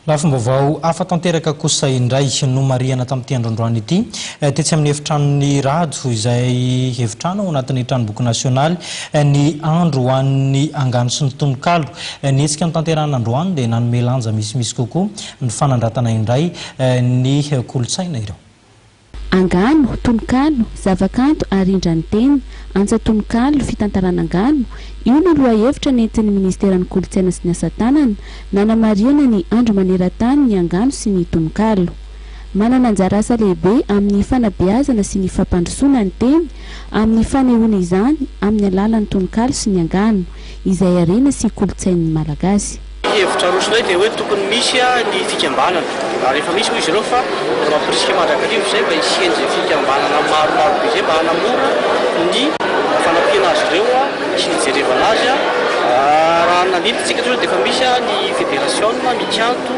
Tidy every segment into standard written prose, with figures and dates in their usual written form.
Lafim-baovao afa-tanteraka kosa indray Nomarihana tamin'ity androany ity tetsy-amin'ny efitranon'i Rado izay efitrano ao anatin'ny tranom-boky nasionaly ny androany Angano sy ny tononkalo nietsika ny tanterahana androany dia nanome lanja misimisy kokoa ny hanandratana indray ny kolon-tsaina ireo. Angano, tononkalo, zavakanto ary indran'ny teny, anja tononkalo, fitantarana Angano, io no loha-hevitra nentin'ny Ministeran'ny kolon-tsaina sy ny asa tanana nanamarihana ny andro maneran-tany ny Angano sy ny tononkalo. Manana anjara asa lehibe amin'ny fanabeazana sy ny fampandrosoana ny teny, amin'ny fanehoana izany amin'ny alalan'ny tononkalo sy ny Angano, izay harena sy kolon-tsain'ny Malagasy. Hevitra rosinay dia hoe tokony misy ny fikambanana ary efa misy izy ireo fa mampirisika mandrakarivo izay mba hisian'izay fikambanana maromaro be izay mba hanamora ny fanampiana azy ireo sy ny jerevana azy raha nanidintsika dia efa misy ny federasiona mikanto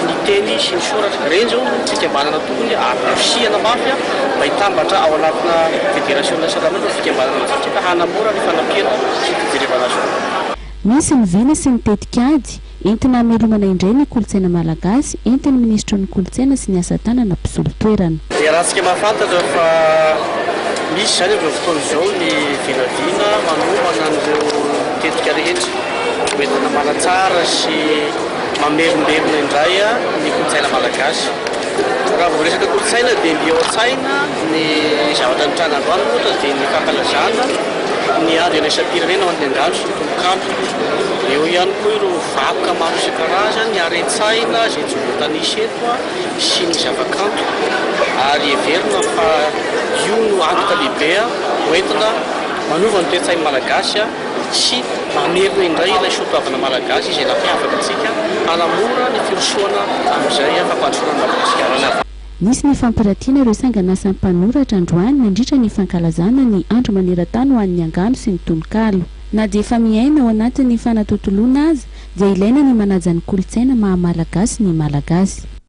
ny teny sy ny soratra ireny zao fikambanana tokony aposihana mafy mba hitambatra ao anatina federasiona saramana fikambanana azy ka hanamora ny fanampiana sy ny jerevana azy. Misy ny vina sy ny tetikady entina hamelomana indray ny kolon-tsaina malagasy entin'ny ministra ny kolon-tsaina sy ny asa tanana mpisolo toerana. Dia raha tsika mahafantatra fa misy zany amin'izao fotoana izao ny vinavina manomana an'ireo tetika rehetra entina manatsara sy mamelombelona indray ny kolon-tsaina malagasy. Raha vao resaka kolon-tsaina dia ny ao-tsaina ny zavatra nitrana androany ohatra dia ny fankalazana ny andro iraisam-pirenena ao amin'ny Angano sy ny tononkalo. Eo ihany koa ireo vakoka maro isan-karazany ny haren-tsaina izay joron-tanisa eto sy ny zavakanto ary heverina fa io no antoka lehibe hoentina manova ny toe-tsaina malagasy sy mamerina indray ilay soatoavana malagasy izay nampiavaka antsika hanamora ny firosoana amin'izay fampandrosoana ny Madagasikara. Nisy ny fampiratiana ireo sangan'asan'ny mpanoratra androany nandritra ny fankalazana ny andro maneran-tany ho an'ny Angano sy ny tononkalo. Na dia efa miaina ao anatin'ny fanatotoloana azy dia ilaina ny manaja ny kolon-tsaina maha-malagasy ny malagasy.